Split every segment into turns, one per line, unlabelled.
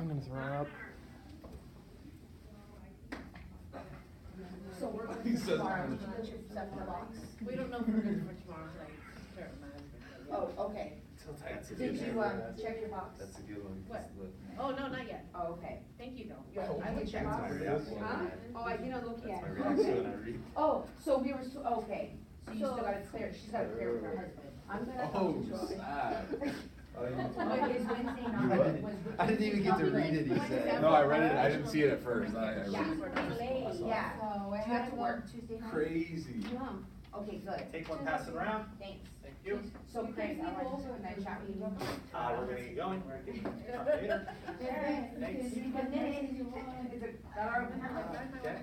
I'm gonna throw up.
So we're going
He
to
says
tomorrow,
I'm
did
gonna-
you get your stuff in the box?
We don't know if we're good for tomorrow, so I start with my husband.
Oh, okay.
That's a
Did
good
you,
one.
check your box?
That's a good one.
What? Oh, no, not yet.
Oh, okay.
Thank you, though.
Yeah,
Oh,
I would check.
that's my reaction.
Huh? Oh, I didn't look
That's
yet.
my reaction when I read.
Oh, so we were, okay, so you still gotta clear, she's gotta clear with her husband. I'm gonna talk
Oh,
to Troy.
sad.
But it's Wednesday
You
night.
what?
was-
I didn't even get to read it, he said. No, I read it, I didn't see it at first. I read
Yeah,
it.
yeah.
So
Do you have to work Tuesday night?
Crazy.
Okay, good.
Take one, pass it around.
Thanks.
Thank you.
So Craig, I want to, can I chat with you real quick?
We're gonna get going. We're gonna talk later. Thanks.
Is it, that our open house?
Okay.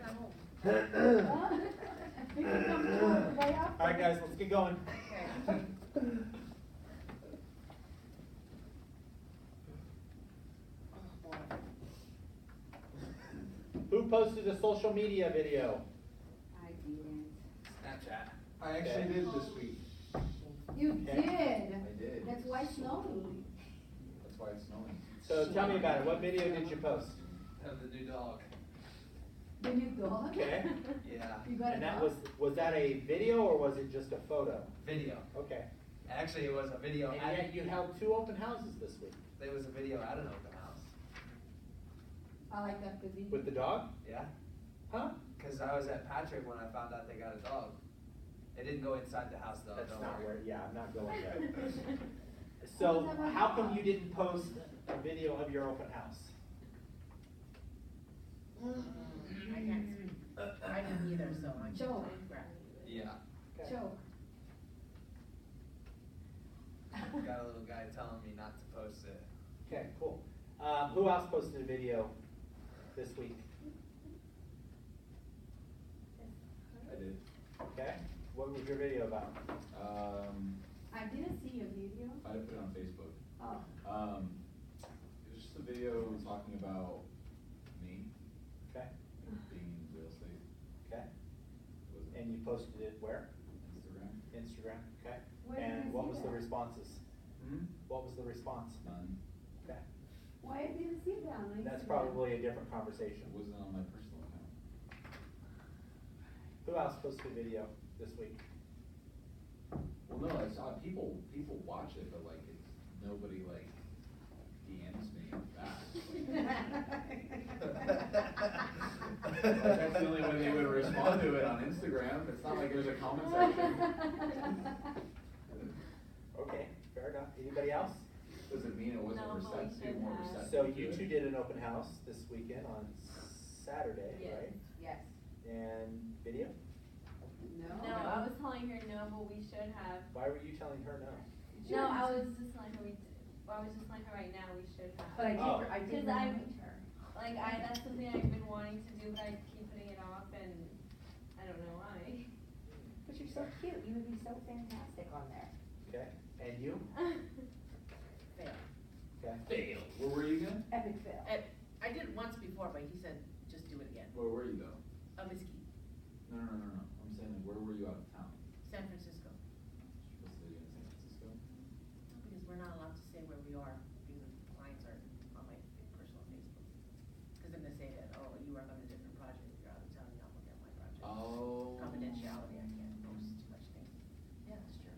You can come to the day after.
All right, guys, let's get going. Who posted a social media video?
I didn't.
Snapchat. I actually did this week.
You
Okay.
did.
I did.
That's why it's snowing.
That's why it's snowing.
So tell me about it. What video did you post?
Have the new dog.
The new dog.
Okay.
Yeah.
You got a
And that
dog?
was that a video or was it just a photo?
Video.
Okay.
Actually, it was a video.
And
At,
yet you held 2 open houses this week.
there was a video at an open house.
I like that busy.
With the dog?
Yeah.
Huh?
Because I was at Patrick when I found out they got a dog. It didn't go inside the house though.
That's
don't
not
worry.
where, yeah, I'm not going there. So how come you didn't post a video of your open house?
I can't speak. I didn't either, so I'm.
Joe.
Yeah.
Okay.
Joke.
Got a little guy telling me not to post it.
Okay, cool. Who else posted a video this week?
I did.
Okay, what was your video about?
I didn't see your video.
I put it on Facebook.
Oh.
It was just a video talking about me
Okay,
and being in real estate.
okay.
Was it
And you posted it where?
Instagram?
Instagram, okay.
Where did
And
you
what
see
was the
that?
responses?
Hmm?
What was the response?
None.
Okay,
Why I didn't see that on Instagram?
that's probably a different conversation.
It wasn't on my personal account.
Who else posted a video this week?
Well, no, I saw people watch it, but like it's nobody like DMs me back. That's the only way they would respond to it on Instagram. It's not like there's a comment section.
Okay, fair enough. Anybody else?
Doesn't mean it wasn't
No, but we
receptive,
should
more
have.
receptive.
So
to
you
it.
two did an open house this weekend on Saturday,
Yes.
right?
Yes.
And video?
No.
No, I was telling her no, but we should have.
Why were you telling her no?
No, I was just telling her I was just telling her right now we should have.
But I
Oh.
did, I did
Because I'm-
remind her.
Like that's something I've been wanting to do, but I keep putting it off, and I don't know why.
But you're so cute, you would be so fantastic on there.
Okay, and you?
Fail.
Okay.
Fail. Where were you again?
Epic fail.
I did it once before, but he said, just do it again.
Where were you though?
Mesquite,
No. I'm saying like, where were you out of town?
San Francisco.
Supposed to be in San Francisco?
Because we're not allowed to say where we are, because clients are on my personal Facebook. Because then they say that, oh, you work on a different project, you're out of town, you're not working on my project.
Oh.
Confidentiality, I can't post too much things. Yeah, that's true.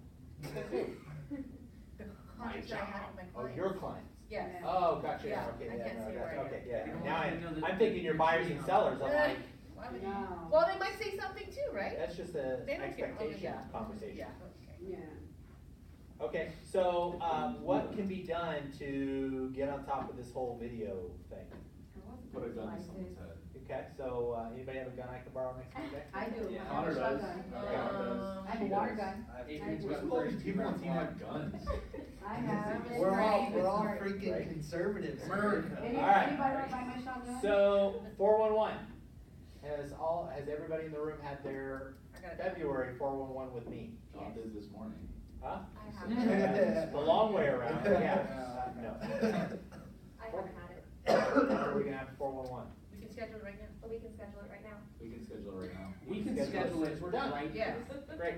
The clients that I have with my
Oh,
clients.
your clients?
Yes.
Oh, gotcha,
Yeah,
okay,
I
yeah,
can't
no,
say
gotcha,
where I
okay,
am.
yeah.
You don't
Now
want them to know that
I'm thinking you're buyers and sellers, I'm like,
Why would you?
No.
Well, they might say something too, right?
that's just a
They don't care. Okay,
expectation
yeah.
conversation.
Yeah, okay.
Yeah.
Okay, so, what can be done to get on top of this whole video thing?
Put a gun to someone's head.
Okay, so, anybody have a gun I can borrow next Tuesday?
I do.
Yeah.
I have a
Connor does.
shotgun.
Um,
I have a water gun.
I have
I do.
We're supposed to people on the team have guns.
I have.
We're all
Right.
freaking
Right.
conservatives.
America.
Any,
All right.
anybody want to buy my shotgun?
So, 411, has everybody in the room had their
I got it.
February 411 with me?
John did this morning.
Huh?
I haven't.
The long way around, yeah, no.
I haven't had it.
When are we gonna have 411?
We can schedule it right now.
But we can schedule it right now.
We can schedule it right now.
We can schedule it
We're done.
right
Yes.
Great.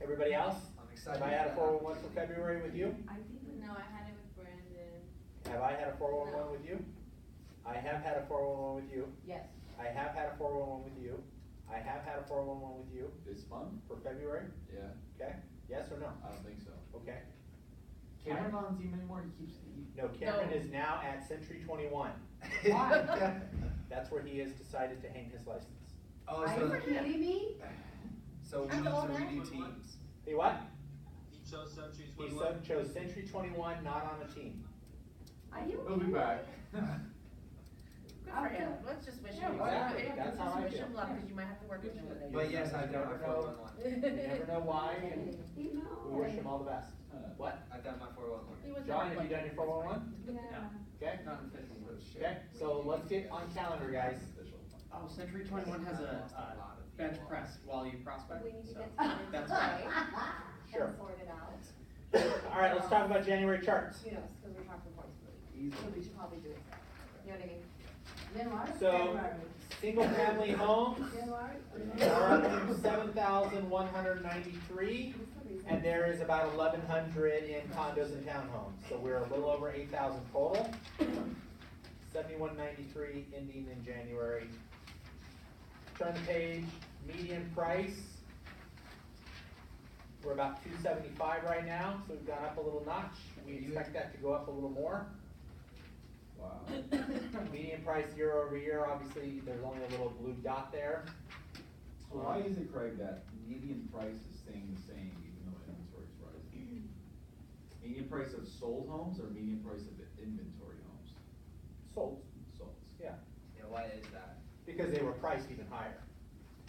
Everybody else?
I'm excited.
Have I had a 411 for February with you?
I think.
No, I had it with Brandon.
Have I had a 411 with you? I have had a 411 with you.
Yes.
I have had a 411 with you. I have had a 411 with you
This month?
for February.
Yeah,
Okay? Yes or no?
I don't think so.
Okay.
Cameron not on the team anymore, he keeps,
No, Cameron
No.
is now at Century 21.
Why?
That's where he has decided to hang his license.
Oh,
Are you kidding me?
so we
That's all
need to
that?
redo teams.
He what?
He chose Century
He
21.
chose Century 21, not on a team.
Are you?
he'll be
kidding
back.
me?
Good for him, let's just wish him
Yeah,
luck.
exactly.
Let's
That's
just
how I
wish
feel.
him luck, cause you might have to work with him one day.
But yes, I've done my
never know.
411.
You never know why, and
You know.
we wish him all the best. What?
I've done my 411.
He was
John,
never
have you done
like-
your 411?
Yeah.
Okay?
Not official, but shit.
Okay, so let's get on calendar, guys.
Official.
Oh, Century 21 has a bench press while you prospect.
We need to
so
get started
that's
today
Sure.
and sort it out.
All right, let's talk about January charts.
Yes, because we're talking points per week. So we should probably do it. You know what I mean?
January?
So,
February.
single-family homes
January?
are up to 7,193, and there is about 1,100 in condos and townhomes. So we're a little over 8,000 total. 7,193 ending in January. Turn the page, median price. We're about 275 right now, so we've gone up a little notch. We expect that to go up a little more.
Wow.
Median price year over year, obviously, there's only a little blue dot there.
So why is it, Craig, that median price is staying the same even though inventory is rising? Median price of sold homes or median price of inventory homes?
Sold,
Sold.
yeah,
Yeah, why is that?
because they were priced even higher.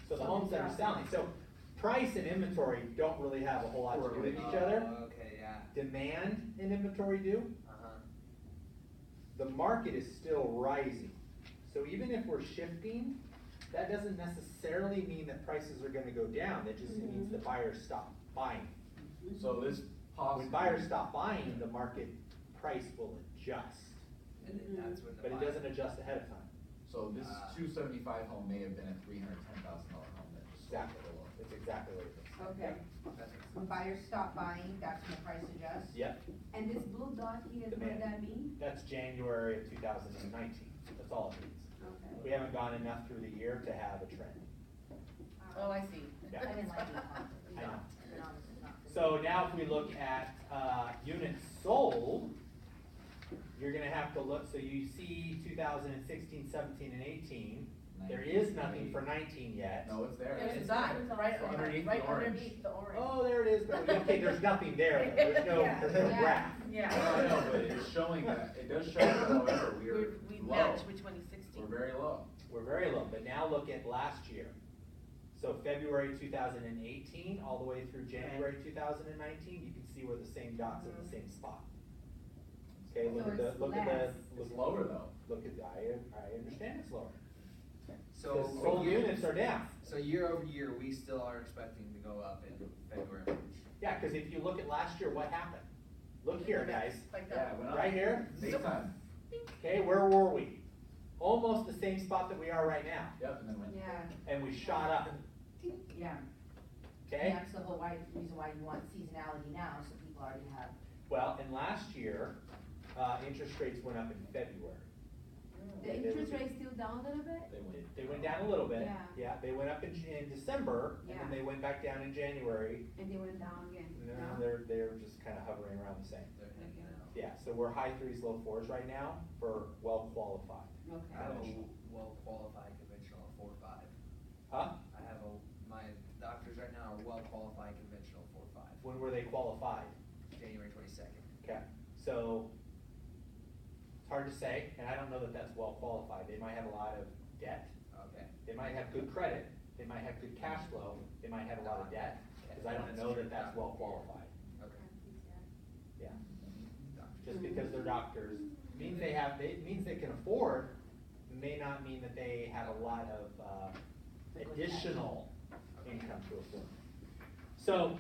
So the homes that are selling, so price and inventory don't really have a whole lot to do with each other.
Oh, okay, yeah.
Demand and inventory do.
Uh-huh.
The market is still rising. So even if we're shifting, that doesn't necessarily mean that prices are gonna go down, that just means the buyers stop buying.
So this possibly.
When buyers stop buying, the market price will adjust,
And then that's when the.
but it
buyer-
doesn't adjust ahead of time.
So this 275 home may have been a $310,000 home that just sold
Exactly,
for low.
that's exactly what it is.
Okay.
That makes
When
sense.
buyers stop buying, that's when the price adjusts?
Yep,
And this blue dot here, what does that mean?
that's January of 2019, that's all it means.
Okay.
We haven't gone enough through the year to have a trend.
Oh, I see.
Yeah.
I didn't like it.
I know.
But honestly, not for me.
So now if we look at, units sold, you're gonna have to look, so you see 2016, 17, and 18. There is nothing for 19 yet.
No, it's there.
There's a dot, right,
So underneath
right
the orange.
underneath the orange.
Oh, there it is, but, okay, there's nothing there, there's no
Yeah.
graph.
Yeah.
No, I know, but it's showing that, it does show that, however,
We
low.
match with 2016.
We're very low.
We're very low, but now look at last year. So February 2018, all the way through January 2019, you can see we're the same dots in the same spot. Okay, look
So
at the,
it's
look at
less.
the,
It's lower though.
look at, I understand it's lower.
So,
Because sold units are down.
so year over year, we still are expecting to go up in February, March.
Yeah, because if you look at last year, what happened? Look here, guys,
Like
Yeah,
that.
it went up.
right here,
Big time.
okay, where were we? Almost the same spot that we are right now,
Yep, and then went.
Yeah,
and we shot up,
yeah.
okay?
And that's the whole reason why you want seasonality now, so people already have.
Well, and last year, interest rates went up in February.
The interest rate's still down a little bit?
They went down a little bit.
Yeah.
They went up in December, and then
Yeah.
they went back down in January.
And they went down again?
No,
No?
they're just kind of hovering around the same.
They're hanging out.
Yeah, so we're high threes, low fours right now for well qualified.
I have a
Okay.
well-qualified conventional 4.5.
Huh?
I have my doctors right now are well-qualified conventional 4.5,
When were they qualified?
January 22nd.
Okay, so it's hard to say, and I don't know that that's well qualified. They might have a lot of debt.
Okay.
They might have good credit. They might have good cash flow. They might have a lot of debt, because I don't know that that's well qualified.
Okay.
Yeah.
Doctors.
Just because they're doctors, means they have, it means they can afford, may not mean that they have a lot of, additional income to afford. So,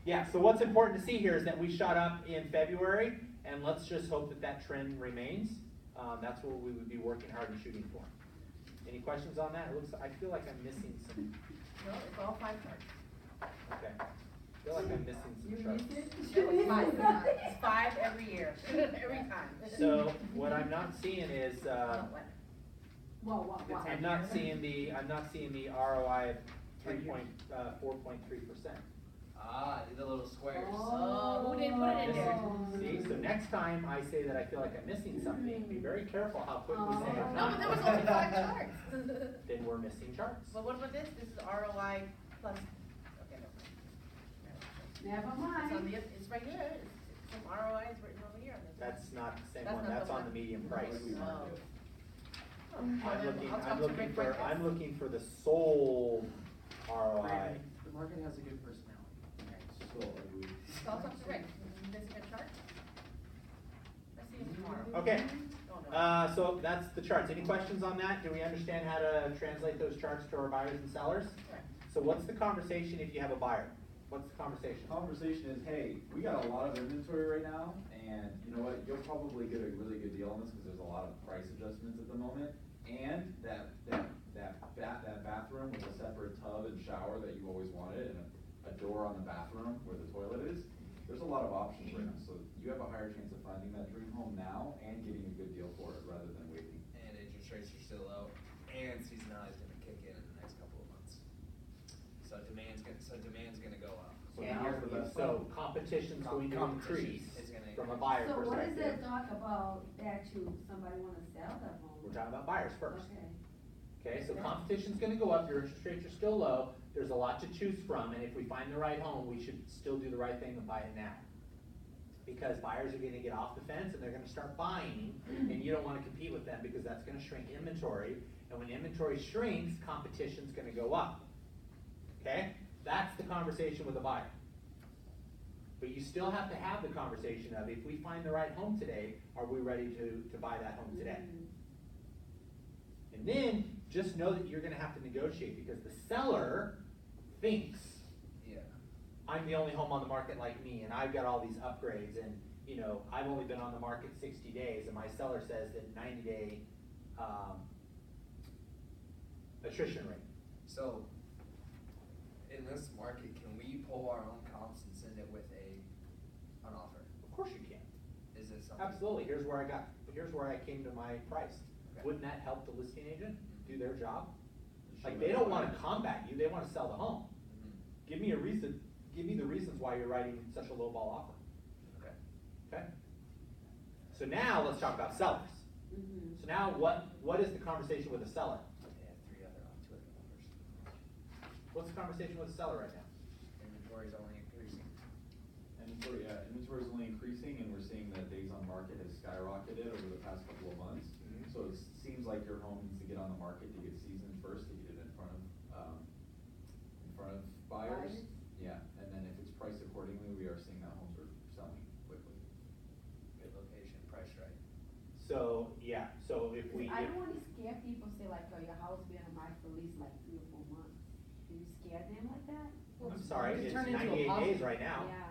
yeah, so what's important to see here is that we shot up in February, and let's just hope that that trend remains. That's what we would be working hard and shooting for. Any questions on that? It looks, I feel like I'm missing some,
No, it's all 5 cards.
okay. feel like I'm missing
You
some charts.
miss it?
It's 5 every year, every time.
So what I'm not seeing is,
Oh, what?
What?
I'm not seeing the ROI of 4.3%.
Ah, the little squares.
Oh, who didn't put it in there?
See, so next time I say that I feel like I'm missing something, be very careful how quickly say I'm
No, but
not.
there was only 5 charts.
Then we're missing charts.
But what about this? This is ROI plus, okay,
Never
no. It's on
mind.
the, it's right here, it's some ROI is written over here on this.
That's not the same
That's
one,
not
that's
the
on
one.
the median price.
Oh.
I'm
I'll talk to Rick Breakfast.
I'm looking for the sold ROI.
The market has a good personality.
So, we,
So I'll talk to Rick. This is a good chart? Let's see him tomorrow.
Okay,
Oh, no.
so that's the charts. Any questions on that? Do we understand how to translate those charts to our buyers and sellers?
Correct.
So what's the conversation if you have a buyer? What's the conversation?
conversation is, hey, we got a lot of inventory right now, and you know what, you'll probably get a really good deal on this, because there's a lot of price adjustments at the moment. And that bathroom with a separate tub and shower that you always wanted, and a door on the bathroom where the toilet is, there's a lot of options right now, so you have a higher chance of finding that dream home now and getting a good deal for it, rather than waiting.
And interest rates are still low, and seasonality is gonna kick in the next couple of months. So demand's gonna go up.
So now's the best
So
time.
competition's going to
Competition
increase
is gonna
from a
increase.
buyer
So what is
perspective.
the talk about that somebody wanna sell their home?
We're talking about buyers first.
Okay.
Okay, so competition's gonna go up, your interest rates are still low, there's a lot to choose from, and if we find the right home, we should still do the right thing and buy it now. Because buyers are gonna get off the fence and they're gonna start buying, and you don't wanna compete with them because that's gonna shrink inventory, and when inventory shrinks, competition's gonna go up. Okay, that's the conversation with a buyer. But you still have to have the conversation of, if we find the right home today, are we ready to buy that home today? And then, just know that you're gonna have to negotiate, because the seller thinks,
Yeah.
I'm the only home on the market like me, and I've got all these upgrades, and, you know, I've only been on the market 60 days, and my seller says that 90-day, attrition rate.
So, in this market, can we pull our own comps and send it with an offer?
Of course you can.
Is it something?
Absolutely, here's where I came to my price.
Okay.
Wouldn't that help the listing agent do their job?
Sure.
Like, they don't wanna combat you, they wanna sell the home.
Mhm.
Give me a reason, give me the reasons why you're writing such a low ball offer,
Okay.
okay? So now, let's talk about sellers.
Mm-hmm.
So now, what is the conversation with the seller?
They have two other offers.
What's the conversation with the seller right now?
Inventory's only increasing.
Inventory is only increasing, and we're seeing that days on market has skyrocketed over the past couple of months.
Mhm.
So it seems like your home needs to get on the market to get seasoned first, to get it in front of buyers.
Buyers.
Yeah, and then if it's priced accordingly, we are seeing that homes are selling quickly.
Good location, price right.
So, yeah, so if we,
I don't wanna scare people, say like, oh, your house been on the market for at least like 3 or 4 months. Do you scare them like that?
I'm sorry,
It
it's
turned into a
98 days
positive.
right now.
Yeah.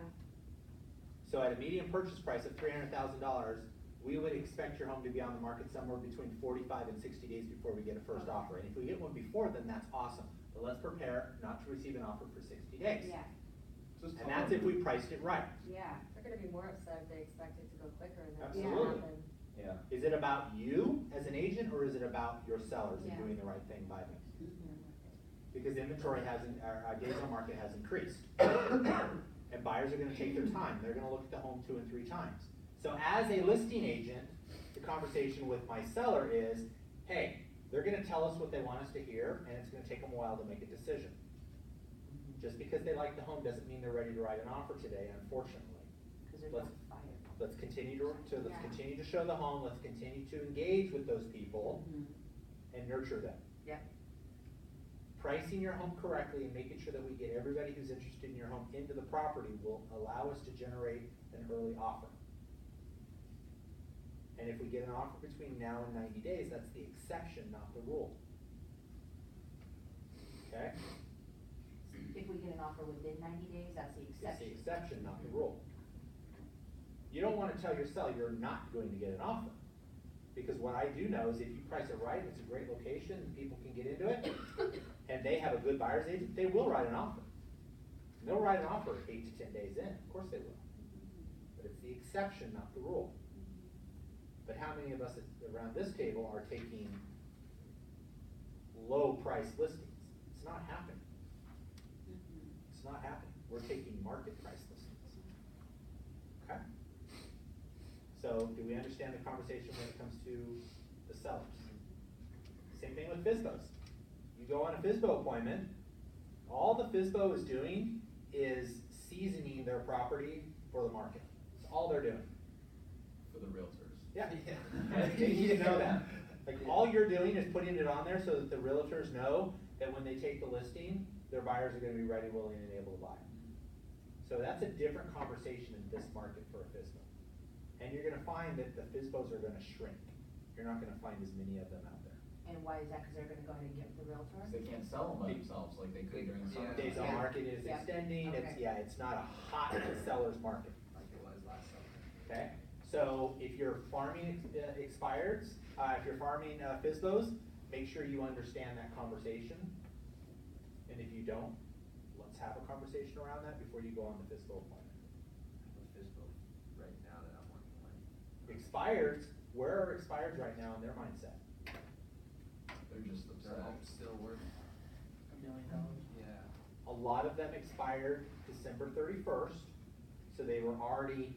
So at a median purchase price of $300,000, we would expect your home to be on the market somewhere between 45 and 60 days before we get a first offer. And if we get one before, then that's awesome. But let's prepare not to receive an offer for 60 days.
Yeah,
Just
And
tell
that's
them.
if we priced it right.
yeah.
They're gonna be more upset if they expect it to go quicker and then
Absolutely.
happen.
Yeah.
Is it about you as an agent, or is it about your sellers and
Yeah.
doing the right thing by them?
Mhm.
Because inventory hasn't, our days on market has increased. And buyers are gonna take their time, they're gonna look at the home 2 and 3 times. So as a listing agent, the conversation with my seller is, hey, they're gonna tell us what they want us to hear, and it's gonna take them a while to make a decision. Just because they like the home doesn't mean they're ready to write an offer today, unfortunately.
Cause they're
Let's-
on fire.
Let's continue let's
Yeah.
continue to show the home, let's continue to engage with those people
Mhm.
and nurture them.
Yeah.
Pricing your home correctly and making sure that we get everybody who's interested in your home into the property will allow us to generate an early offer. And if we get an offer between now and 90 days, that's the exception, not the rule. Okay?
If we get an offer within 90 days, that's the
It's the
exception.
exception, not the rule. You don't wanna tell your seller you're not going to get an offer. Because what I do know is if you price it right, it's a great location, and people can get into it, and they have a good buyer's agent, they will write an offer. And they'll write an offer 8 to 10 days in, of course they will. But it's the exception, not the rule. But how many of us around this table are taking low price listings? It's not happening. It's not happening. We're taking market price listings. Okay? So do we understand the conversation when it comes to the sellers? Same thing with FSBOs. You go on a FSBO appointment, all the FSBO is doing is seasoning their property for the market. That's all they're doing.
For the realtors.
Yeah. They need to know that. Like, all you're doing is putting it on there so that the realtors know that when they take the listing, their buyers are gonna be ready, willing, and able to buy. So that's a different conversation in this market for a FSBO. And you're gonna find that the FSBOs are gonna shrink. You're not gonna find as many of them out there.
And why is that? Cause they're gonna go ahead and get with the realtor?
They can't sell them by themselves like they could during the summer.
Days on
Yeah.
market is
Yeah.
extending, it's,
Okay.
yeah, it's not a hot seller's market.
Like it was last summer.
Okay, so if you're farming expireds, if you're farming FSBOs, make sure you understand that conversation. And if you don't, let's have a conversation around that before you go on the FSBO appointment.
With FSBO right now that I'm working with.
Expireds, where are expireds right now in their mindset?
They're just
Their
upset.
home's still worth,
$1 million.
yeah.
A lot of them expired December 31st, so they were already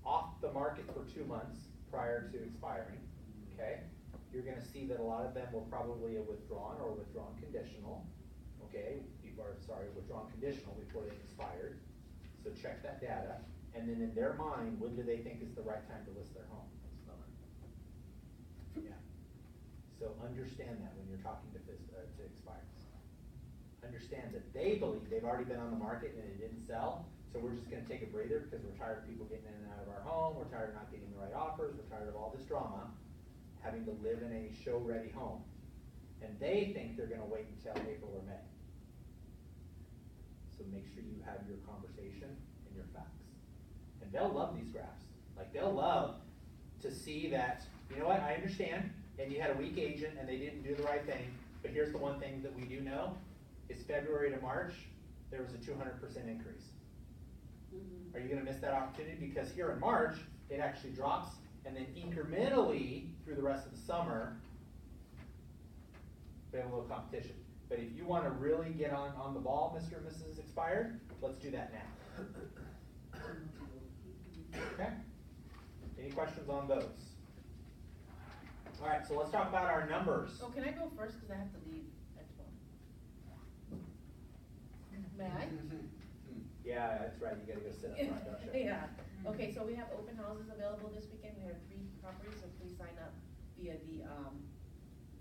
off the market for 2 months prior to expiring, okay? You're gonna see that a lot of them were probably a withdrawn or withdrawn conditional, okay? Withdrawn conditional before they expired. So check that data, and then in their mind, when do they think is the right time to list their home? Yeah. So understand that when you're talking to expireds. Understand that they believe they've already been on the market and it didn't sell, so we're just gonna take a breather because we're tired of people getting in and out of our home, we're tired of not getting the right offers, we're tired of all this drama, having to live in a show-ready home. And they think they're gonna wait until April or May. So make sure you have your conversation and your facts. And they'll love these graphs. Like, they'll love to see that, you know what, I understand, and you had a weak agent and they didn't do the right thing, but here's the one thing that we do know, is February to March, there was a 200% increase. Are you gonna miss that opportunity? Because here in March, it actually drops, and then incrementally through the rest of the summer, we have a little competition. But if you wanna really get on the ball, Mr. and Mrs. Expired, let's do that now. Okay? Any questions on those? All right, so let's talk about our numbers.
Oh, can I go first, cause I have to leave at 12? May I?
Yeah, that's right, you gotta go sit up front, don't you?
Yeah, okay, so we have open houses available this weekend, we have 3 properties, so please sign up via the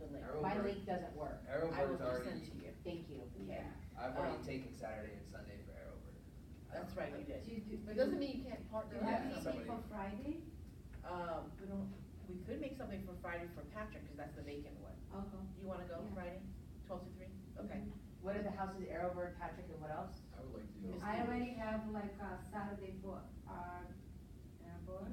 link.
My link doesn't work.
I will
Arrowbird's
send
already,
to you.
Thank you.
Yeah.
I've already
Um,
taken Saturday and Sunday for Arrowbird.
That's right, you did.
Do you-
But it doesn't mean you can't partner
Do you have
with
anything
somebody.
for Friday?
We could make something for Friday for Patrick, cause that's the vacant one.
Okay.
You wanna go
Yeah.
Friday, 12 to 3? Okay.
What are the houses, Arrowbird, Patrick, and what else?
I would like to do.
I already have like a Saturday for, board.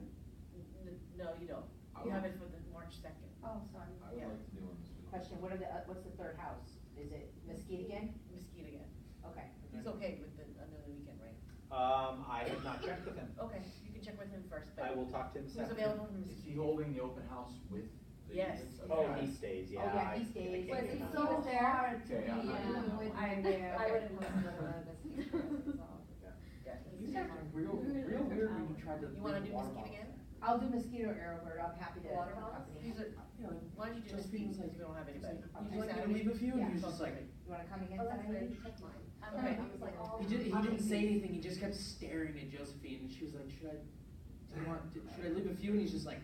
No, you don't. You have it for the March 2nd.
Oh, sorry.
I would
Yeah.
like to do one this week.
Question, what are the, what's the third house? Is it Mesquite again?
Mesquite again.
Okay.
He's okay with another weekend, right?
I have not checked with him.
Okay, you can check with him first, but.
I will talk to him
Who's
Saturday.
available from
Is
Mesquite?
he holding the open house with the
Yes.
units?
Oh,
Okay.
he stays, yeah.
Oh, yeah,
I-
he stays.
I
But
can't
it's
get
so
him.
hard to
Okay,
be,
I'm not-
with
I,
my there.
I wouldn't listen to the speakers, that's all.
Yeah.
Yeah,
You
he's-
got real weird when you tried to.
You wanna
bring
do
water
Mesquite
bottles
again?
in.
I'll do Mosquito or Arrowbird, I'm happy to
Water
have
bottles?
company.
These are,
You know,
why don't you do
Josephine
Mesquite,
was
since we don't have anybody?
would you like me to leave with you? And he was just like,
You wanna come again
Oh, that's
Saturday?
good, check mine.
Okay.
I was like, oh.
he didn't say anything, he just kept staring at Josephine, and she was like, should I leave with you? And he's just like,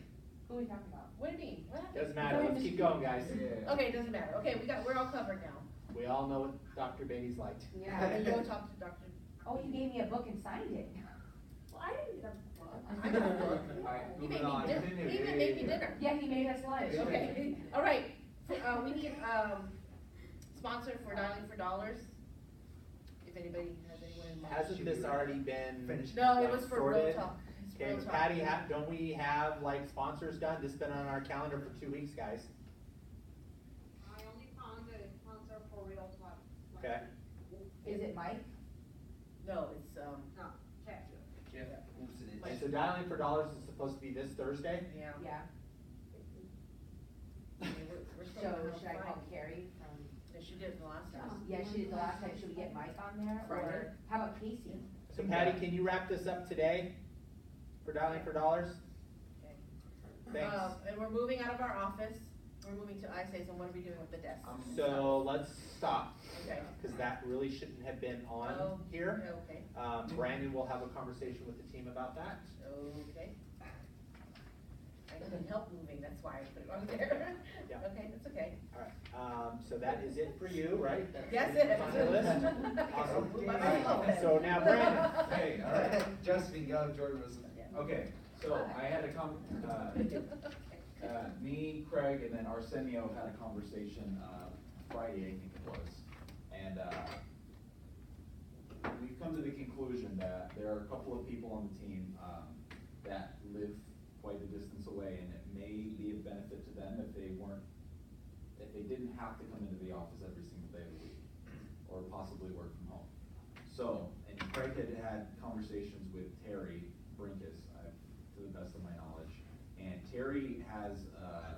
Who are we talking about?
What do you mean? What happened?
Doesn't matter, let's keep going, guys.
Yeah.
Okay, it doesn't matter. Okay, we're all covered now.
We all know what Dr. Beatty's like.
Yeah.
And go talk to Dr.
Oh, you gave me a book and signed it.
Well, I didn't get a book.
I got a book.
Alright,
He
moving
made me
on.
he even made me dinner.
Yeah, he made us lunch.
Okay, all right. We need, sponsor for Dialing for Dollars. If anybody has anyone in mind.
Hasn't this already been?
Finished.
No, it was for Real
sorted?
Talk. It's
Okay,
Real
but
Talk.
Patty, don't we have like sponsors done? This has been on our calendar for 2 weeks, guys.
I only found the sponsor for Real Talk.
Okay.
Is it Mike?
No, it's,
Jeff.
Oops,
And so Dialing for Dollars is supposed to be this Thursday?
yeah.
Yeah,
I mean, we're still
so
gonna
should I call
find-
Carrie from,
Yeah, she did the last time.
yeah, she did the last time, should we get Mike on there,
Friday.
or how about Casey?
So Patty, can you wrap this up today for Dialing for Dollars?
Okay.
Thanks.
And we're moving out of our office, we're moving to ISAs, and what are we doing with the desk?
So let's stop,
Okay.
because that really shouldn't have been
Oh,
on here.
Okay,
Brandon will have a conversation with the team about that.
okay. I couldn't help moving, that's why I put it on there.
Yeah.
Okay, that's okay.
All right, so that is it for you, right? That's
Yes,
it
it
on the
is.
list?
Move my
Awesome.
phone.
So now Brandon.
Hey, all right.
Josephine, go, Jordan was.
Okay, so I had me, Craig, and then Arsenio had a conversation, Friday, I think it was. And, we've come to the conclusion that there are a couple of people on the team, that live quite a distance away, and it may be a benefit to them if they didn't have to come into the office every single day of the week, or possibly work from home. So, and Craig had conversations with Terry Brinkus, to the best of my knowledge, and Terry has a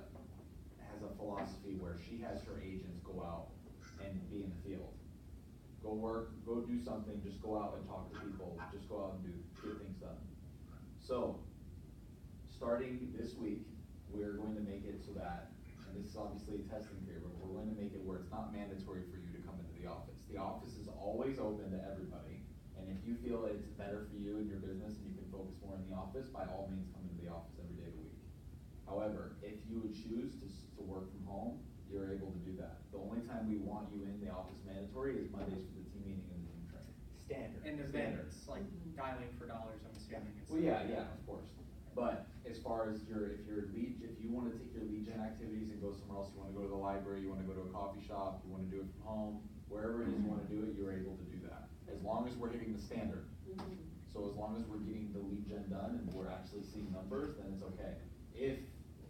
philosophy where she has her agents go out and be in the field. Go work, go do something, just go out and talk to people, just go out and get things done. So, starting this week, we're going to make it so that, and this is obviously a testing period, but we're going to make it where it's not mandatory for you to come into the office. The office is always open to everybody, and if you feel it's better for you and your business and you can focus more in the office, by all means come into the office every day of the week. However, if you would choose to work from home, you're able to do that. The only time we want you in the office mandatory is Mondays for the team meeting and the team training.
Standard.
And events, like Dialing for Dollars, I'm assuming.
Well, yeah, of course. But as far as if you wanna take your lead gen activities and go somewhere else, you wanna go to the library, you wanna go to a coffee shop, you wanna do it from home, wherever it is you wanna do it, you're able to do that. As long as we're hitting the standard. So as long as we're getting the lead gen done and we're actually seeing numbers, then it's okay. If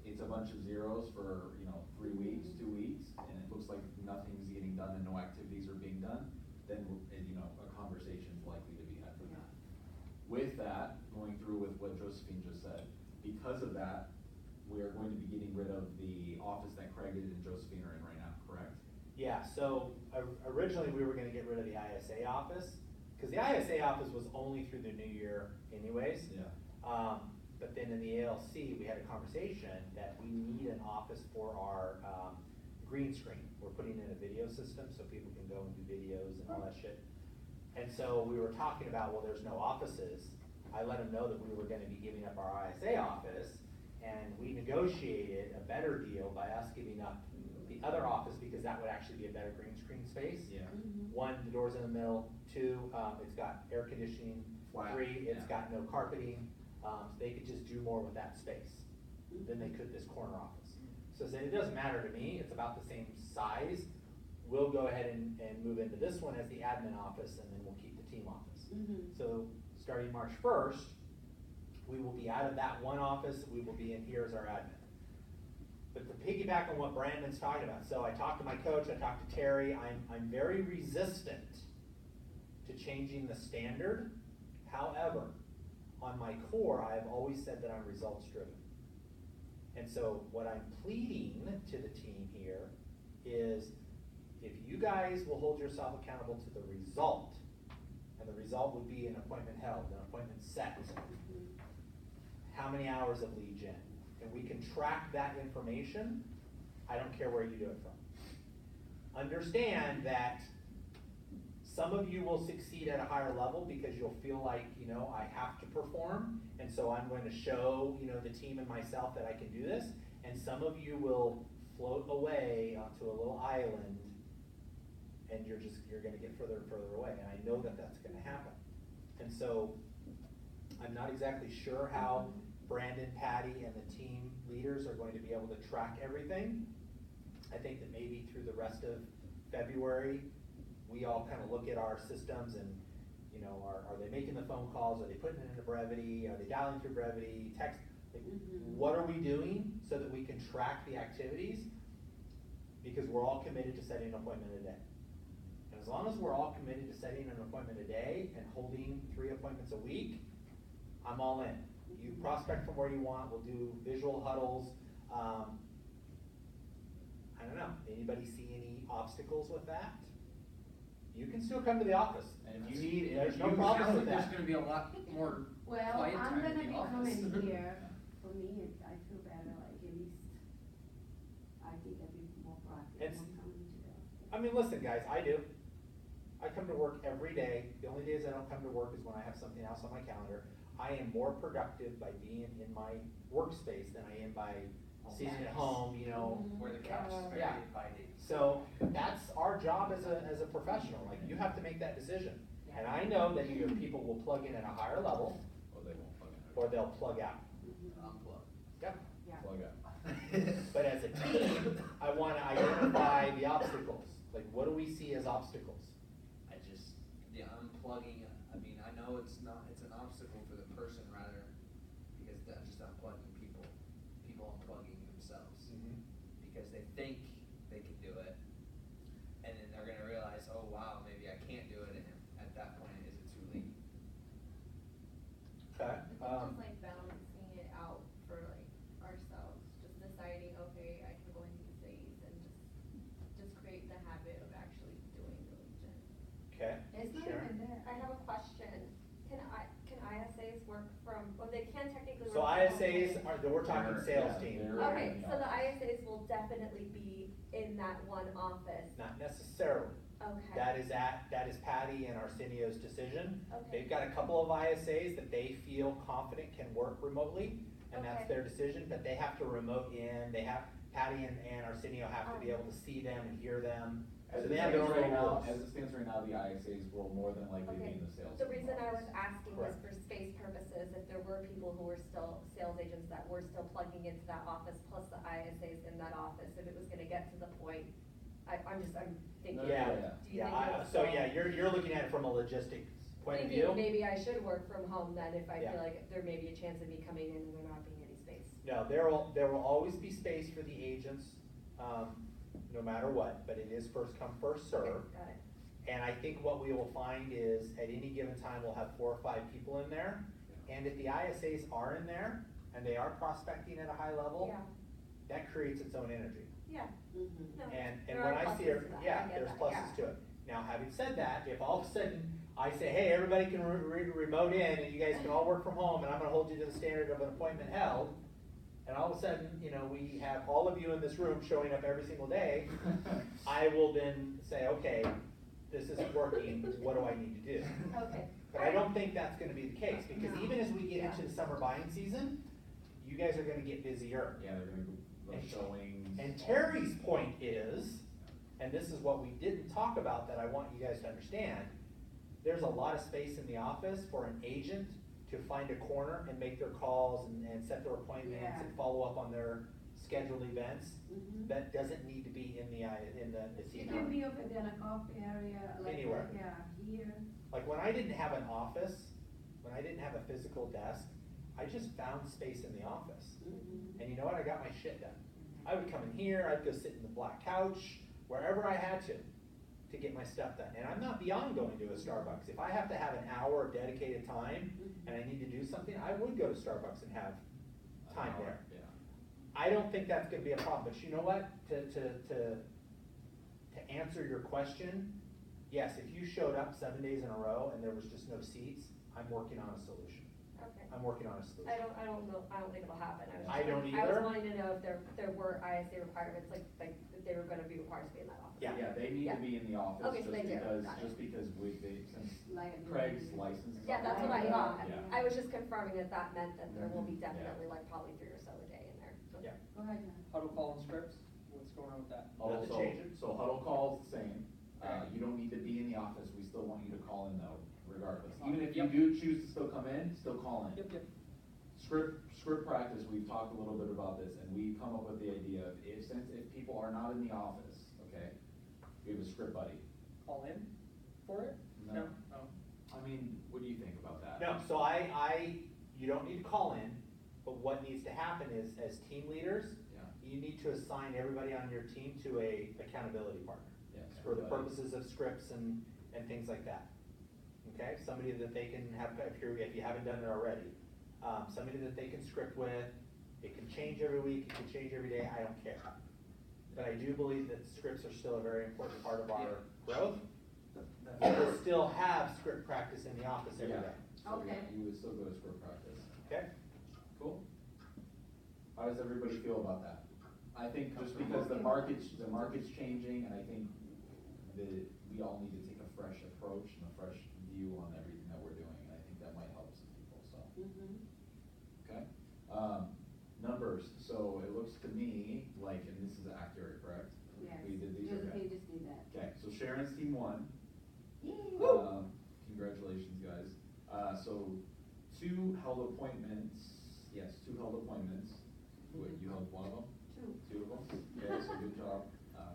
it's a bunch of zeros for, 3 weeks, 2 weeks, and it looks like nothing's getting done and no activities are being done, then, a conversation's likely to be had for that. With that, going through with what Josephine just said, because of that, we are going to be getting rid of the office that Craig and Josephine are in right now, correct?
Yeah, so originally we were gonna get rid of the ISA office, because the ISA office was only through the new year anyways.
Yeah.
But then in the ALC, we had a conversation that we need an office for our green screen. We're putting in a video system so people can go and do videos and all that shit. And so we were talking about, well, there's no offices. I let them know that we were gonna be giving up our ISA office, and we negotiated a better deal by us giving up the other office, because that would actually be a better green screen space.
Yeah.
One, the door's in the middle. Two, it's got air conditioning.
Flat,
3, it's
yeah.
got no carpeting. So they could just do more with that space than they could this corner office. So I said, it doesn't matter to me, it's about the same size. We'll go ahead and move into this one as the admin office, and then we'll keep the team office. So starting March 1st, we will be out of that one office, we will be in here as our admin. But to piggyback on what Brandon's talking about, so I talked to my coach, I talked to Terry, I'm very resistant to changing the standard. However, on my core, I have always said that I'm results driven. And so what I'm pleading to the team here is, if you guys will hold yourself accountable to the result, and the result would be an appointment held, an appointment set, how many hours of lead gen, and we can track that information, I don't care where you do it from. Understand that some of you will succeed at a higher level because you'll feel like, I have to perform, and so I'm going to show, the team and myself that I can do this. And some of you will float away onto a little island, and you're gonna get further and further away, and I know that that's gonna happen. And so, I'm not exactly sure how Brandon, Patty, and the team leaders are going to be able to track everything. I think that maybe through the rest of February, we all kind of look at our systems and, are they making the phone calls? Are they putting it into Brevity? Are they dialing through Brevity? Text? Like, what are we doing so that we can track the activities? Because we're all committed to setting an appointment a day. And as long as we're all committed to setting an appointment a day and holding 3 appointments a week, I'm all in. You prospect from where you want, we'll do visual huddles. I don't know, anybody see any obstacles with that? You can still come to the office, and if you need, there's no problem with
There's
that.
gonna be a lot more
Well,
quiet
I'm
time
gonna
in
be
the office.
coming here, for me, I feel better, like at least, I think I'd be more proactive
It's-
when coming to the office.
I mean, listen, guys, I do. I come to work every day. The only days I don't come to work is when I have something else on my calendar. I am more productive by being in my workspace than I am by sitting at home, you know.
Where the couch is very
Yeah.
inviting.
So that's our job as a professional. Like, you have to make that decision. And I know that either people will plug in at a higher level
Or they won't plug in.
or they'll plug out.
Unplug.
Yep.
Yeah.
Plug out.
But as a team, I wanna identify the obstacles. Like, what do we see as obstacles?
I just, the unplugging, I mean, I know it's an obstacle for the person rather, because that's just unplugging people unplugging themselves. Because they think they can do it, and then they're gonna realize, oh wow, maybe I can't do it, and at that point, is it too late?
Okay.
I think just like balancing it out for like ourselves, just deciding, okay, I can go in these days and just create the habit of actually doing the Legion.
Okay.
It's not
Sharon?
even there.
I have a question. Can ISAs work from, well, they can technically work
So
from home,
ISAs
right?
are, we're talking
They're-
sales
yeah,
team.
they're-
Okay,
in the
so the
office.
ISAs will definitely be in that one office.
Not necessarily.
Okay.
That is Patty and Arsenio's decision.
Okay.
They've got a couple of ISAs that they feel confident can work remotely, and that's
Okay.
their decision, but they have to remote in, Patty and Arsenio have to be able to see them and hear them.
As
So
it
they have their
stands
own
right now,
rules.
as it stands right now, the ISAs will more than likely be
Okay.
in the sales.
The reason I was asking was
Correct.
for space purposes, if there were people who were still sales agents that were still plugging into that office, plus the ISAs in that office, if it was gonna get to the point, I'm thinking.
Yeah,
do you think it
yeah,
would
so
still-
yeah, you're looking at it from a logistics point of
Thinking
view.
maybe I should work from home then, if I
Yeah.
feel like there may be a chance of me coming in and there not being any space.
No, there will always be space for the agents, no matter what, but it is first come, first serve.
Okay, got it.
And I think what we will find is, at any given time, we'll have 4 or 5 people in there. And if the ISAs are in there, and they are prospecting at a high level,
Yeah,
that creates its own energy.
yeah.
Mhm.
No,
And
there
when
are
I see
pluses
it,
to that. I
yeah,
get
there's
that,
pluses
yeah.
to it. Now, having said that, if all of a sudden I say, hey, everybody can remote in, and you guys can all work from home, and I'm gonna hold you to the standard of an appointment held, and all of a sudden, you know, we have all of you in this room showing up every single day, I will then say, okay, this isn't working, what do I need to do?
Okay.
But I don't think that's gonna be the case, because
No.
even as we get
Yeah.
into the summer buying season, you guys are gonna get busier.
Yeah, they're gonna go
And-
showings.
And Terry's point is, and this is what we didn't talk about that I want you guys to understand, there's a lot of space in the office for an agent to find a corner and make their calls and set their appointments
Yeah.
and follow up on their scheduled events.
Mhm.
That doesn't need to be in the
It
scene.
can be over there in a coffee area, like,
Anywhere.
yeah, here.
Like, when I didn't have an office, when I didn't have a physical desk, I just found space in the office.
Mhm.
And you know what, I got my shit done. I would come in here, I'd go sit in the black couch, wherever I had to get my stuff done. And I'm not beyond going to a Starbucks. If I have to have an hour of dedicated time and I need to do something, I would go to Starbucks and have time there.
Yeah.
I don't think that's gonna be a problem, but you know what, to answer your question, yes, if you showed up 7 days in a row and there was just no seats, I'm working on a solution.
Okay.
I'm working on a solution.
I don't know, I don't think it'll happen. was
I
just
don't
wondering- I
either.
was wanting to know if there were ISA requirements, like, if they were gonna be required to be in that office.
Yeah.
Yeah, they need
Yeah.
to be in the office
Okay,
just
so they do.
because,
Got it.
since
Like-
Craig's license is.
Yeah,
on
that's
there.
what I thought.
Yeah.
I was just confirming that that meant that there will be
Mhm. Yeah.
definitely like probably 3 or so a day in there.
Yeah.
Go ahead, John.
Huddle call and scripts, what's going on with that?
Nothing
Also,
changing?
so huddle call's the same,
Right.
you don't need to be in the office, we still want you to call in though, regardless.
Fine.
Even if you
Yep.
do choose to still come in, still call in.
Yep.
Script practice, we've talked a little bit about this, and we've come up with the idea of if people are not in the office, okay, we have a script buddy.
Call in for it?
No.
Oh.
I mean, what do you think about that?
No, so you don't need to call in, but what needs to happen is, as team leaders,
Yeah.
you need to assign everybody on your team to a accountability partner.
Yeah.
for the purposes of scripts and things like that. Okay, somebody that they can have, if you haven't done it already, somebody that they can script with. It can change every week, it can change every day, I don't care. But I do believe that scripts are still a very important part of our growth. We will still have script practice in the office every day.
So
Okay.
you would still go to script practice.
Okay?
Cool. How does everybody feel about that? I think just because the market's changing, and I think that we all need to take a fresh approach and a fresh view on everything that we're doing, and I think that might help some people, so. Okay? Numbers, so it looks to me like, and this is accurate, correct?
Yes.
We did these, okay.
Josephine just did that.
Okay, so Sharon's team won.
Yay.
Congratulations, guys. So 2 held appointments, yes, 2 held appointments. Wait, you held one of them? 2 of them? Okay, so good job,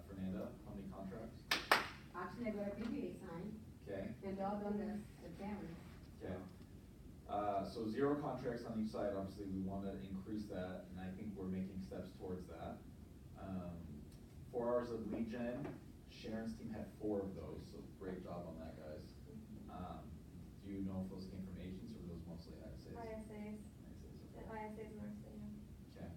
Fernanda. How many contracts?
Actually, I got a PPA signed,
Okay,
and they're all done in September.
okay. So 0 contracts on each side, obviously we want to increase that, and I think we're making steps towards that. 4 hours of lead gen, Sharon's team had 4 of those, so great job on that, guys. Do you know if those came from agents or those mostly ISAs?
ISAs,
ISAs, okay.
ISAs and RSA.
Okay.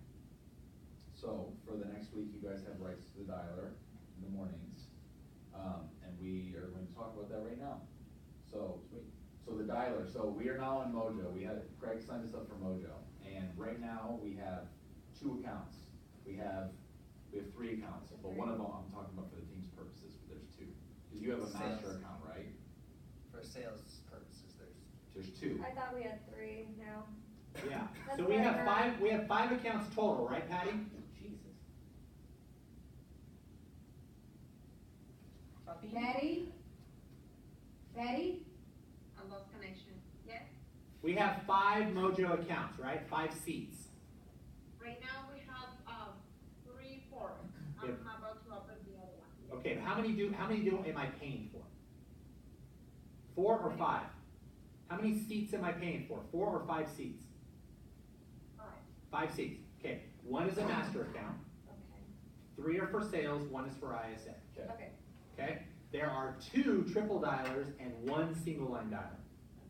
So, for the next week, you guys have rights to the dialer in the mornings. And we are going to talk about that right now. So, so the dialer, so we are now in Mojo. Craig signed us up for Mojo. And right now, we have 2 accounts. We have 3 accounts, but one of them, I'm talking about for the team's purposes, but there's 2. Because you have a master
Sales.
account, right?
For sales purposes,
There's 2.
I thought we had 3 now.
Yeah,
That's
so we
what I
have
heard.
5 accounts total, right, Patty?
Jesus.
Patty? Patty?
I lost connection. Yes?
We have 5 Mojo accounts, right? 5 seats.
Right now we have, 3, 4. I'm
Yep.
about to open the other one.
Okay, but how many am I paying for? 4 or 5? How many seats am I paying for? 4 or 5 seats?
5.
5 seats. Okay, 1 is a master account,
Okay,
3 are for sales, 1 is for ISA.
okay,
Okay? There are 2 triple dialers and 1 single line dialer.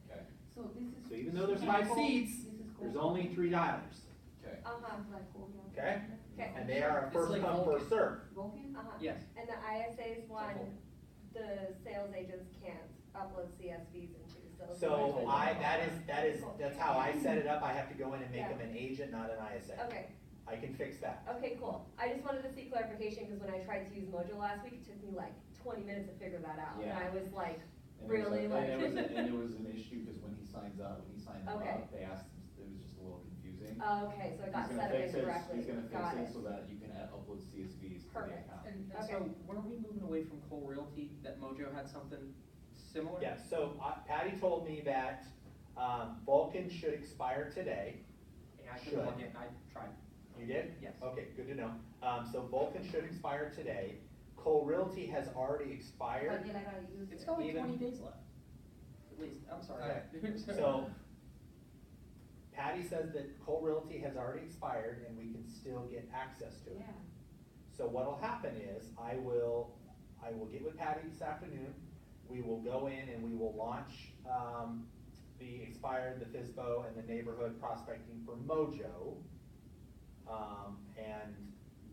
Okay,
So this is.
So even though there's 5 seats,
This is
there's
cool.
only 3 dialers.
okay.
uh-huh,
Like cool, yeah.
Okay?
okay,
And they are
It's
first
like
come,
Vulcan.
first serve.
Vulcan?
uh-huh.
Yes.
And the ISAs one,
Simple.
the sales agents can't upload CSVs into, so.
So that's how I set it up. I have to go in and make
Yeah.
them an agent, not an ISA.
Okay,
I can fix that.
okay, cool. I just wanted to see clarification, because when I tried to use Mojo last week, it took me like 20 minutes to figure that out. And
Yeah.
I was like,
And it was
really,
a-
like.
And it was an issue, because when he signs up,
Okay.
they asked him, it was just a little confusing.
Okay, so it got
He's gonna
set up
fix it.
incorrectly.
He's gonna
Got
fix
it.
it so that you can upload CSVs to the
Perfect.
account.
And
Okay.
so, weren't we moving away from Cole Realty, that Mojo had something similar?
Yeah, so Patty told me that Vulcan should expire today.
Yeah, I couldn't log in, I tried.
You did?
Yes.
Okay, good to know. So Vulcan should expire today. Cole Realty has already expired.
But then I gotta use
It's
it.
got like
Even-
20 days left. At least, I'm sorry.
Okay. So Patty says that Cole Realty has already expired and we can still get access to it.
Yeah.
So what'll happen is, I will get with Patty this afternoon, we will go in and we will launch, the expired, the FISBO, and the neighborhood prospecting for Mojo. And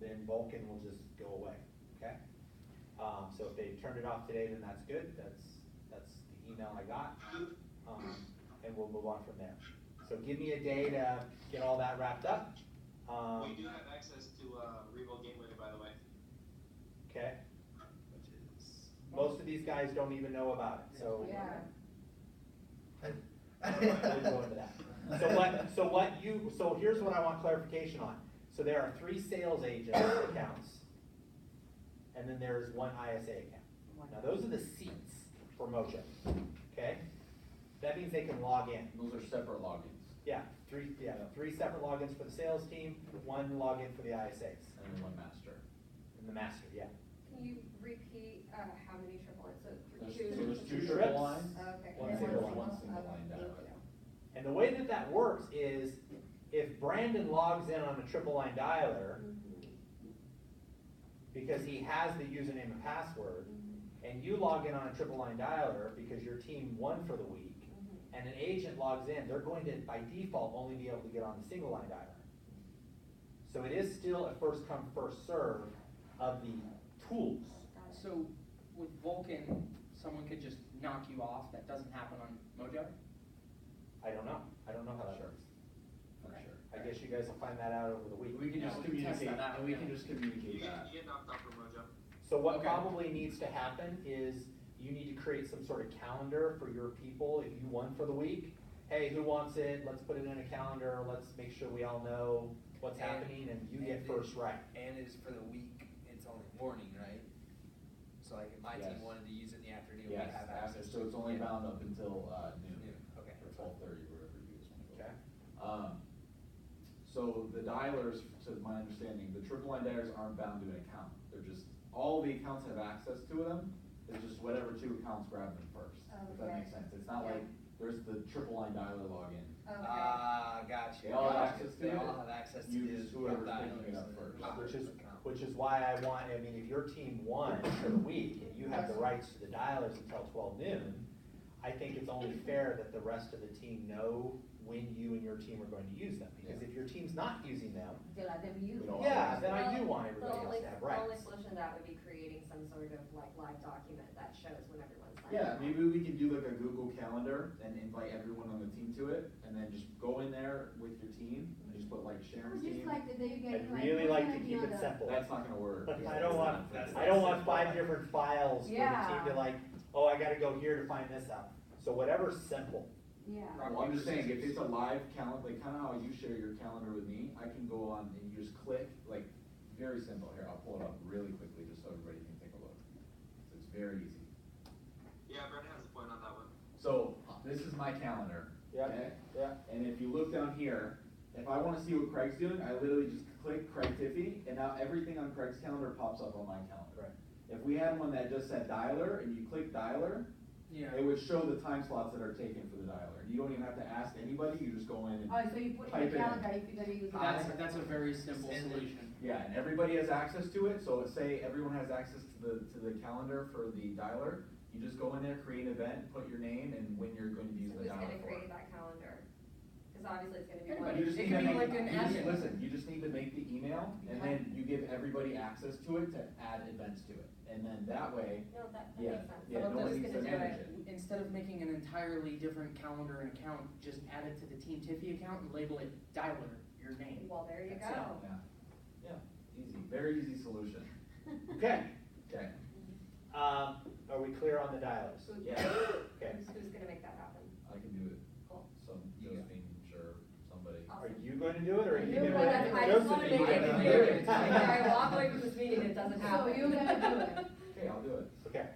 then Vulcan will just go away, okay? So if they turned it off today, then that's good, that's the email I got, and we'll move on from there. So give me a day to get all that wrapped up.
We do have access to Revo Gateway, by the way.
Okay,
which is.
most of these guys don't even know about it, so.
Yeah.
We'll go into that. So here's what I want clarification on. So there are 3 sales agent accounts, and then there's 1 ISA account. Now, those are the seats for Mojo, okay? That means they can log in.
Those are separate logins,
Yeah, 3 separate logins for the sales team, 1 login for the ISAs,
and then 1 master.
and the master, yeah.
Can you repeat, how many triple lines? So
There's,
two?
so there's 2
Two
triple
trips.
lines,
Okay.
One
and
single
one
line.
One single
Okay,
line
thank
dialer.
you.
And the way that works is, if Brandon logs in on a triple line dialer,
Mhm.
because he has the username and password, and you log in on a triple line dialer because your team won for the week, and an agent logs in, they're going to, by default, only be able to get on the single line dialer. So it is still a first come, first serve of the tools.
So with Vulcan, someone could just knock you off, that doesn't happen on Mojo?
I don't know how that
Sure.
works.
For sure.
I guess you guys will find that out over the week.
We can just
Yeah, we can test
communicate,
that out,
and we
yeah.
can just communicate
You
that.
get knocked off from Mojo.
So what
Okay.
probably needs to happen is you need to create some sort of calendar for your people if you won for the week. Hey, who wants it? Let's put it in a calendar. Let's make sure we all know what's
And-
happening and you get
and
first right.
And it's for the week, it's only morning, right? So like if my
Yes.
team wanted to use it in the afternoon, we
Yes,
have access to it.
so it's only
Yeah.
bound up until, noon.
Noon, okay.
Or 12:30, wherever you guys wanna go.
Okay.
So the dialers, to my understanding, the triple line dialers aren't bound to an account. They're just, all the accounts have access to them. It's just whatever two accounts grab them first, if that
Okay.
makes sense. It's not
Yeah.
like, there's the triple line dialer login.
Okay.
Gotcha.
They all have
gotcha.
access to
They
it.
all have access to
You
his
just, whoever's
dialers
picking it up
and
first.
then
Which
his
is,
account.
which is why I want, I mean, if your team won for the week and you have the rights to the dialers until 12 noon, I think it's only fair that the rest of the team know when you and your team are going to use them. Because if your team's not using them,
To let them use.
We don't
yeah, then I
Well,
do want everybody else to have
The only
rights.
solution to that would be creating some sort of like live document that shows when everyone's signed
Yeah,
up.
maybe we can do like a Google Calendar and invite everyone on the team to it, and then just go in there with your team, and just put like Sharon's
Just
team.
like the day you get.
I'd really
what's
like
gonna
to
be
keep
on
it
the-
simple.
That's not gonna work.
I don't want, I don't want 5 different files for the
Yeah.
team to like, oh, I gotta go here to find this out. So whatever's simple.
Yeah.
Well, I'm just saying, if it's a live calendar, like kinda how you share your calendar with me, I can go on and you just click, like, very simple. Here, I'll pull it up really quickly, just so everybody can take a look. It's very easy.
Yeah, Brendan has a point on that one.
So, this is my calendar.
Yeah,
okay?
yeah.
And if you look down here, if I wanna see what Craig's doing, I literally just click Craig Tiffy, and now everything on Craig's calendar pops up on my calendar.
Right.
If we had one that just said dialer, and you click dialer,
Yeah.
it would show the time slots that are taken for the dialer. You don't even have to ask anybody, you just go in and.
Oh, so you put in
Type
the
it in.
calendar if you're gonna use.
That's a very simple
And then-
solution.
Yeah, and everybody has access to it, so say everyone has access to the calendar for the dialer, you just go in there, create an event, put your name and when you're going to use
So
the
who's
dialer
gonna
for
create
it.
that calendar? Cause obviously it's gonna be
Everybody.
one.
You just
It
need
could
to
be
make-
like an
you just-
admin.
Listen, you just need to make the email, and then you give everybody access to it to add events to it, and then that way,
No, that
Yeah,
makes sense.
yeah,
So I'm
nobody
just
needs to
gonna do
manage
it.
Instead of making an entirely different calendar and account, just add it to the Team Tiffy account and label it dialer, your name.
Well, there you
That's it.
go.
yeah, easy, very easy solution.
Okay,
Okay,
are we clear on the dialers?
Who-
Yeah.
Okay.
Who's gonna make that happen?
I can do it,
Cool.
some, Josephine, sure, somebody.
Are you going to do it, or are you
You're
gonna?
going
Well,
to-
I just wanna make it
Josephine.
clear. Alright, well, I'm going to this meeting, it doesn't
So
happen.
you're gonna do it.
Okay, I'll do it.
Okay,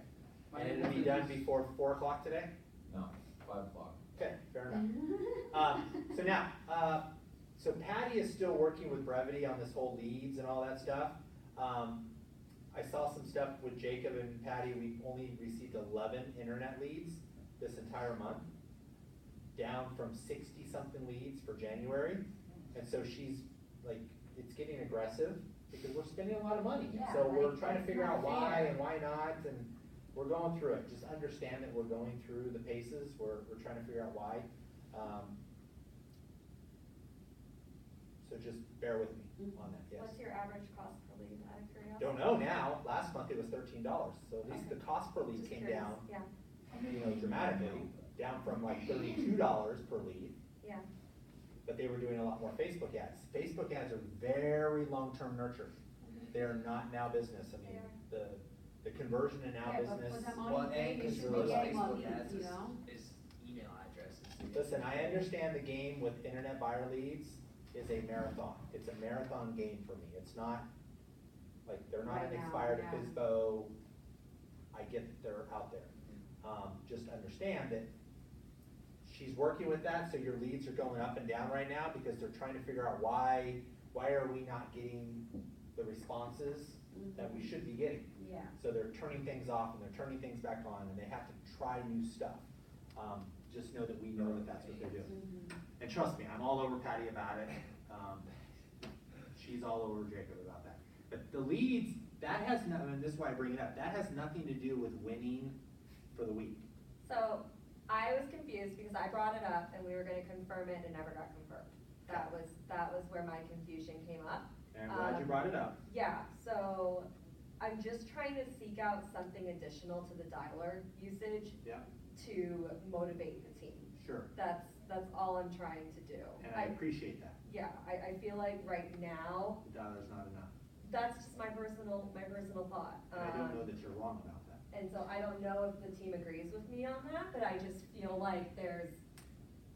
My
and
name
it'll be
is-
done before 4 o'clock today?
No, 5 o'clock.
Okay, fair enough. So now, so Patty is still working with Brevity on this whole leads and all that stuff. I saw some stuff with Jacob and Patty, we only received 11 internet leads this entire month, down from 60-something leads for January. And so she's like, it's getting aggressive because we're spending a lot of money.
Yeah,
So we're
like,
trying to
it's
figure
not
out why
fair.
and why not, and we're going through it. Just understand that we're going through the paces, we're trying to figure out why. So just bear with me on that, yes.
What's your average cost per lead, out of curiosity?
Don't know now, last month it was $13, so at least the cost per lead
Just
came
curious.
down,
Yeah,
dramatically, down from like $32 per lead.
yeah.
But they were doing a lot more Facebook ads. Facebook ads are very long-term nurture. They are not now business. I mean, the conversion in now
Yeah, but
business.
for the
Well,
money
and
paid, you
is
should
really
be
like
getting
Facebook
money,
ads
you
is,
know?
is email addresses.
Listen, I understand the game with internet buyer leads is a marathon. It's a marathon game for me. It's not, like, they're not
Right
an
now,
expired
yeah.
FISBO. I get that they're out there. Just understand that she's working with that, so your leads are going up and down right now because they're trying to figure out why are we not getting the responses that we should be getting.
Yeah.
So they're turning things off and they're turning things back on and they have to try new stuff. Just know that we know that that's what they're doing.
Mhm.
And trust me, I'm all over Patty about it. She's all over Jacob about that. But the leads, that has no, and this is why I bring it up, that has nothing to do with winning for the week.
So, I was confused because I brought it up and we were gonna confirm it and it never got confirmed. That was where my confusion came up.
And I'm glad you brought it up.
Yeah, so I'm just trying to seek out something additional to the dialer usage
Yeah,
to motivate the team.
sure,
That's all I'm trying to do.
and I appreciate that.
Yeah, I feel like right now,
The dollar's not enough.
that's just my personal thought.
And I don't know that you're wrong about that.
And so I don't know if the team agrees with me on that, but I just feel like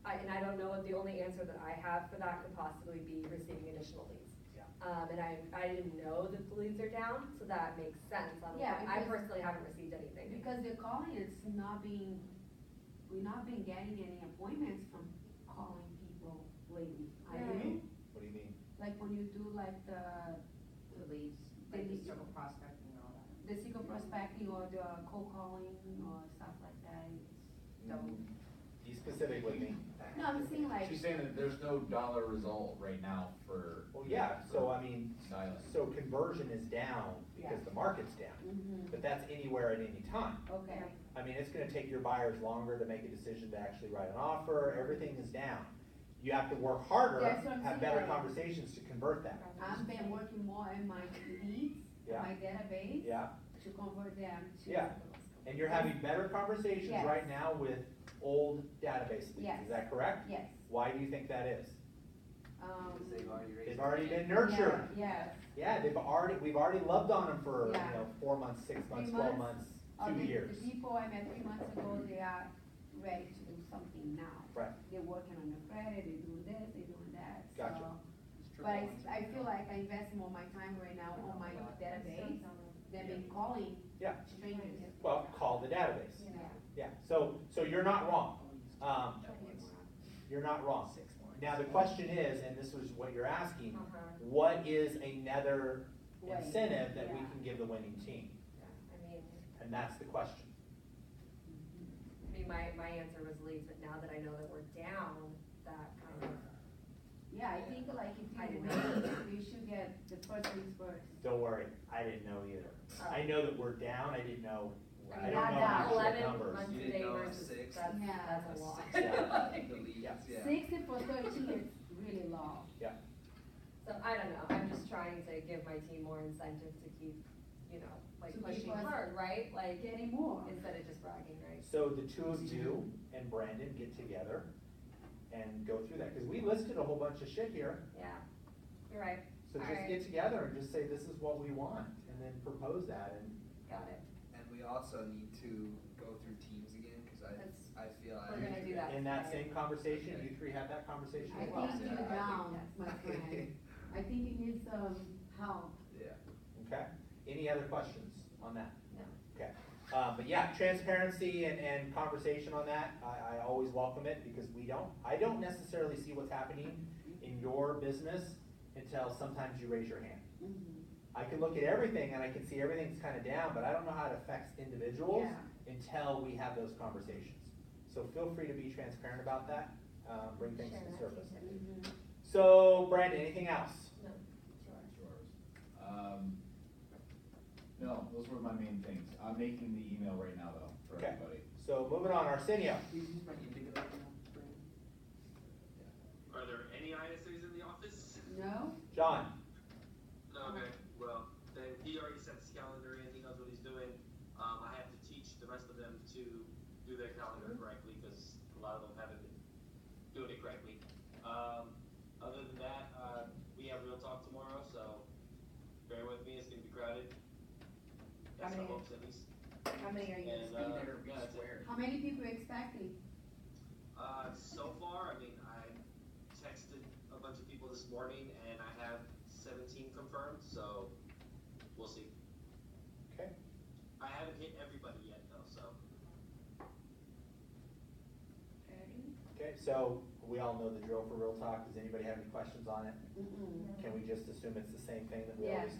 and I don't know if the only answer that I have for that could possibly be receiving additional leads.
Yeah.
And I didn't know that the leads are down, so that makes sense.
Yeah,
I
because-
personally haven't received anything.
Because the calling is not being, we're not been getting any appointments from calling people lately.
What do you mean? What do you mean?
Like when you do like the
leads,
The
like the
leads.
circle prospecting and all that.
secret prospecting or the cold calling or stuff like that,
Don't.
Be specific with me.
no, I'm saying like,
She's saying that there's no dollar result right now for.
Well, yeah, so I mean,
Dialing.
so conversion is down because the market's down,
mhm,
but that's anywhere at any time.
okay,
I mean, it's gonna take your buyers longer to make a decision to actually write an offer, everything is down. You have to work harder,
That's what I'm
have better
saying.
conversations to convert that.
I've been working more in my leads,
Yeah.
my database,
Yeah,
to convert them to.
yeah, and you're having better conversations
Yes.
right now with old database leads,
Yes.
is that correct?
Yes,
Why do you think that is?
Because they've already raised.
They've
their
already
hand.
been nurtured.
yeah,
Yeah, we've already loved on them for,
Yeah.
4 months, 6 months,
3
12
months.
months, 2 years.
The people I met 3 months ago, they are ready to do something now.
Right.
They're working on the credit, they're doing this, they're doing that, so.
Gotcha.
But I feel like I invest more of my time right now on my database than in calling
Yeah,
strangers.
well, call the database.
Yeah.
Yeah, so you're not wrong. You're not wrong. Now, the question is, and this was what you're asking,
Uh-huh.
what is another
Way,
incentive that we
yeah.
can give the winning team?
I mean,
And that's the question.
my answer was leads, but now that I know that we're down, that kind of,
Yeah, I think like
I
if you
didn't know.
win, you should get the first things first.
Don't worry, I didn't know either.
Oh.
I know that we're down, I didn't know,
I
I
mean,
don't
not
know
down.
actual
11
numbers.
months
You
a
didn't
day
know
versus,
six?
that's a lot.
Yeah.
The leads, yeah.
60 for 13 is really low.
Yeah,
So I don't know, I'm just trying to give my team more incentive to keep, like
To keep
pushing
us
hard, right? Like,
Getting more.
instead of just bragging, right?
so the two of you and Brandon get together and go through that, because we listed a whole bunch of shit here.
Yeah, you're right.
So just
Alright.
get together and just say, this is what we want, and then propose that, and
Got it.
And we also need to go through teams again, cause
That's-
I feel.
we're gonna do that.
in that same conversation, you three have that conversation
I
as well.
think you're down, my friend. I think you need some help.
Yeah.
Okay, any other questions on that?
No.
Okay, but yeah, transparency and conversation on that, I always welcome it, because I don't necessarily see what's happening in your business until sometimes you raise your hand.
Mhm.
I can look at everything and I can see everything's kinda down, but I don't know how it affects individuals
Yeah.
until we have those conversations. So feel free to be transparent about that, bring things
Share
to the
that
surface.
too.
Mhm.
So Brandon, anything else?
No, sure.
Yours. No, those were my main things. I'm making the email right now though, for
Okay.
everybody.
So moving on, Arsenio.
Please use my indicator now, Brandon.
Are there any ISAs in the office?
No?
John,
Okay, well, then he already set his calendar in, he knows what he's doing. I have to teach the rest of them to do their calendar correctly, because a lot of them haven't been doing it correctly. Other than that, we have real talk tomorrow, so bear with me, it's gonna be crowded. That's
How
my
many-
hopes at least.
How many are you
And,
gonna
uh,
speak?
There, be
yeah, that's it.
square.
How many people are expecting?
So far, I mean, I texted a bunch of people this morning and I have 17 confirmed, so we'll see.
okay,
I haven't hit everybody yet though, so.
okay, so we all know the drill for Real Talk. Does anybody have any questions on it?
Mm-mm.
Can we just assume it's the same thing that we
Yeah.
always